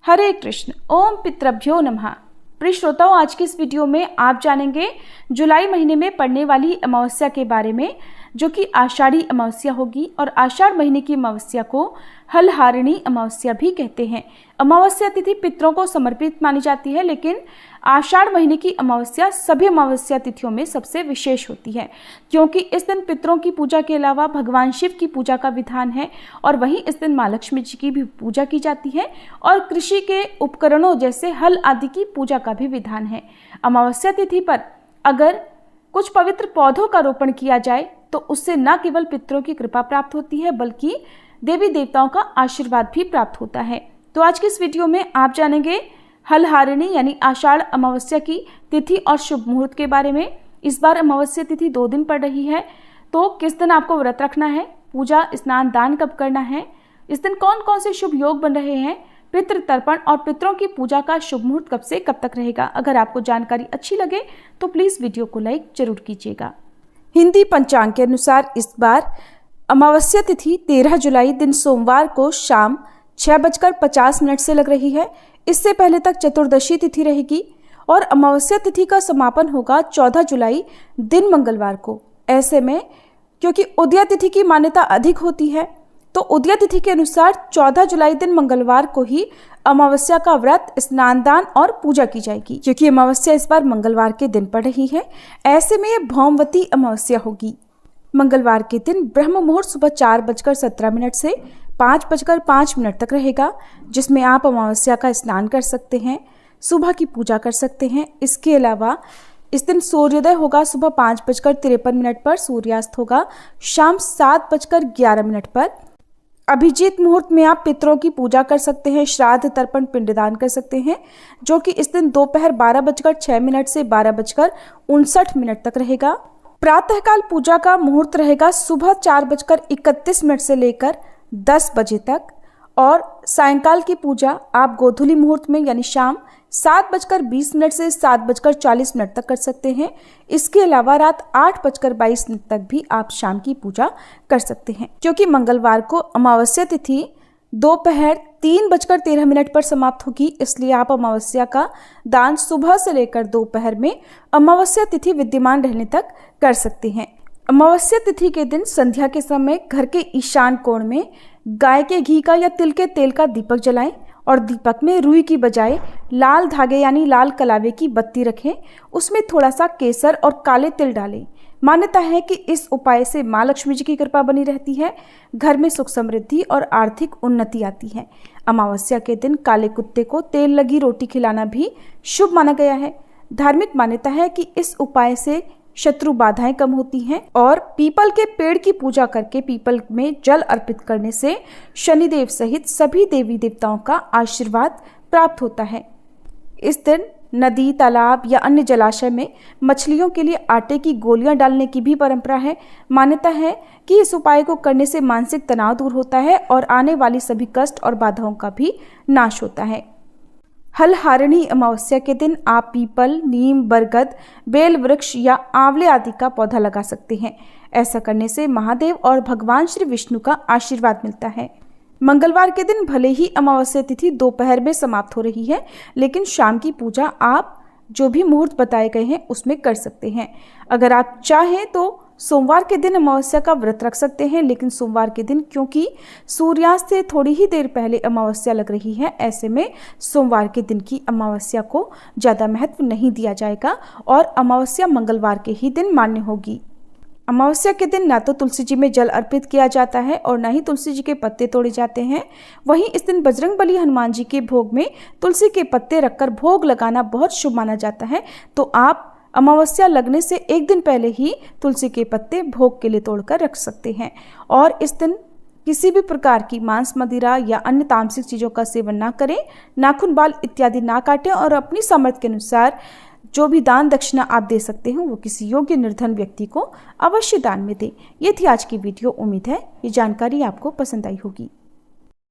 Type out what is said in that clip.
हरे कृष्ण। ओम पितृभ्यो नमः। प्रिय श्रोताओं, आज की इस वीडियो में आप जानेंगे जुलाई महीने में पड़ने वाली अमावस्या के बारे में, जो कि आषाढ़ी अमावस्या होगी। और आषाढ़ महीने की अमावस्या को हलहारिणी अमावस्या भी कहते हैं। अमावस्या तिथि पितरों को समर्पित मानी जाती है, लेकिन आषाढ़ महीने की अमावस्या सभी अमावस्या तिथियों में सबसे विशेष होती है, क्योंकि इस दिन पितरों की पूजा के अलावा भगवान शिव की पूजा का विधान है। और वहीं इस दिन माँ लक्ष्मी जी की भी पूजा की जाती है और कृषि के उपकरणों जैसे हल आदि की पूजा का भी विधान है। अमावस्या तिथि पर अगर कुछ पवित्र पौधों का रोपण किया जाए तो उससे न केवल पितरों की कृपा प्राप्त होती है, बल्कि देवी देवताओं का आशीर्वाद भी प्राप्त होता है। तो आज की इस वीडियो में आप जानेंगे हलहारिणी यानी आषाढ़ अमावस्या की तिथि और शुभ मुहूर्त के बारे में। इस बार अमावस्या तिथि 2 दिन पड़ रही है, तो किस दिन आपको व्रत रखना है, पूजा स्नान दान कब करना है, इस दिन कौन कौन से शुभ योग बन रहे हैं, पितृ तर्पण और पितरों की पूजा का शुभ मुहूर्त कब से कब तक रहेगा। अगर आपको जानकारी अच्छी लगे तो प्लीज वीडियो को लाइक जरूर कीजिएगा। हिंदी पंचांग के अनुसार इस बार अमावस्या तिथि 13 जुलाई दिन सोमवार को शाम 6:50 से लग रही है। इससे पहले तक चतुर्दशी तिथि रहेगी और अमावस्या तिथि का समापन होगा 14 जुलाई दिन मंगलवार को। ऐसे में क्योंकि उदया तिथि की मान्यता अधिक होती है, तो उदया तिथि के अनुसार 14 जुलाई दिन मंगलवार को ही अमावस्या का व्रत स्नान दान और पूजा की जाएगी। क्योंकि अमावस्या इस बार मंगलवार के दिन पड़ रही है, ऐसे में यह भौमवती अमावस्या होगी। मंगलवार के दिन ब्रह्म मुहूर्त सुबह 4:17 से 5:05 तक रहेगा, जिसमें आप अमावस्या का स्नान कर सकते हैं, सुबह की पूजा कर सकते हैं। इसके अलावा इस दिन सूर्योदय होगा सुबह 5:53 पर, सूर्यास्त होगा शाम 7:11 पर। अभिजीत मुहूर्त में आप पितरों की पूजा कर सकते हैं, श्राद्ध तर्पण पिंडदान कर सकते हैं, जो कि इस दिन दोपहर 12:06 से 12:59 तक रहेगा। प्रातःकाल पूजा का मुहूर्त रहेगा सुबह 4:31 से लेकर 10 बजे तक, और सायंकाल की पूजा आप गोधूली मुहूर्त में यानी शाम 7:20 से 7:40 तक कर सकते हैं। इसके अलावा रात 8:22 तक भी आप शाम की पूजा कर सकते हैं। क्योंकि मंगलवार को अमावस्या तिथि दोपहर 3:13 पर समाप्त होगी, इसलिए आप अमावस्या का दान सुबह से लेकर दोपहर में अमावस्या तिथि विद्यमान रहने तक कर सकते हैं। अमावस्या तिथि के दिन संध्या के समय घर के ईशान कोण में गाय के घी का या तिल के तेल का दीपक जलाएं और दीपक में रुई की बजाय लाल धागे यानी लाल कलावे की बत्ती रखें। उसमें थोड़ा सा केसर और काले तिल डालें। मान्यता है कि इस उपाय से माँ लक्ष्मी जी की कृपा बनी रहती है, घर में सुख समृद्धि और आर्थिक उन्नति आती है। अमावस्या के दिन काले कुत्ते को तेल लगी रोटी खिलाना भी शुभ माना गया है। धार्मिक मान्यता है कि इस उपाय से शत्रु बाधाएं कम होती हैं और पीपल के पेड़ की पूजा करके पीपल में जल अर्पित करने से शनिदेव सहित सभी देवी देवताओं का आशीर्वाद प्राप्त होता है। इस दिन नदी, तालाब या अन्य जलाशय में मछलियों के लिए आटे की गोलियां डालने की भी परंपरा है। मान्यता है कि इस उपाय को करने से मानसिक तनाव दूर होता है और आने वाली सभी कष्ट और बाधाओं का भी नाश होता है। हलहारिणी अमावस्या के दिन आप पीपल, नीम, बरगद, बेल वृक्ष या आंवले आदि का पौधा लगा सकते हैं। ऐसा करने से महादेव और भगवान श्री विष्णु का आशीर्वाद मिलता है। मंगलवार के दिन भले ही अमावस्या तिथि दोपहर में समाप्त हो रही है, लेकिन शाम की पूजा आप जो भी मुहूर्त बताए गए हैं उसमें कर सकते हैं। अगर आप चाहें तो सोमवार के दिन अमावस्या का व्रत रख सकते हैं, लेकिन सोमवार के दिन क्योंकि सूर्यास्त से थोड़ी ही देर पहले अमावस्या लग रही है, ऐसे में सोमवार के दिन की अमावस्या को ज़्यादा महत्व नहीं दिया जाएगा और अमावस्या मंगलवार के ही दिन मान्य होगी। अमावस्या के दिन ना तो तुलसी जी में जल अर्पित किया जाता है और ना ही तुलसी जी के पत्ते तोड़े जाते हैं। वहीं इस दिन बजरंगबली हनुमान जी के भोग में तुलसी के पत्ते रखकर भोग लगाना बहुत शुभ माना जाता है। तो आप अमावस्या लगने से एक दिन पहले ही तुलसी के पत्ते भोग के लिए तोड़कर रख सकते हैं। और इस दिन किसी भी प्रकार की मांस, मदिरा या अन्य तामसिक चीज़ों का सेवन ना करें, नाखून, बाल इत्यादि ना काटें और अपनी सामर्थ्य के अनुसार जो भी दान दक्षिणा आप दे सकते हैं वो किसी योग्य निर्धन व्यक्ति को अवश्य दान में दें। ये थी आज की वीडियो। उम्मीद है ये जानकारी आपको पसंद आई होगी।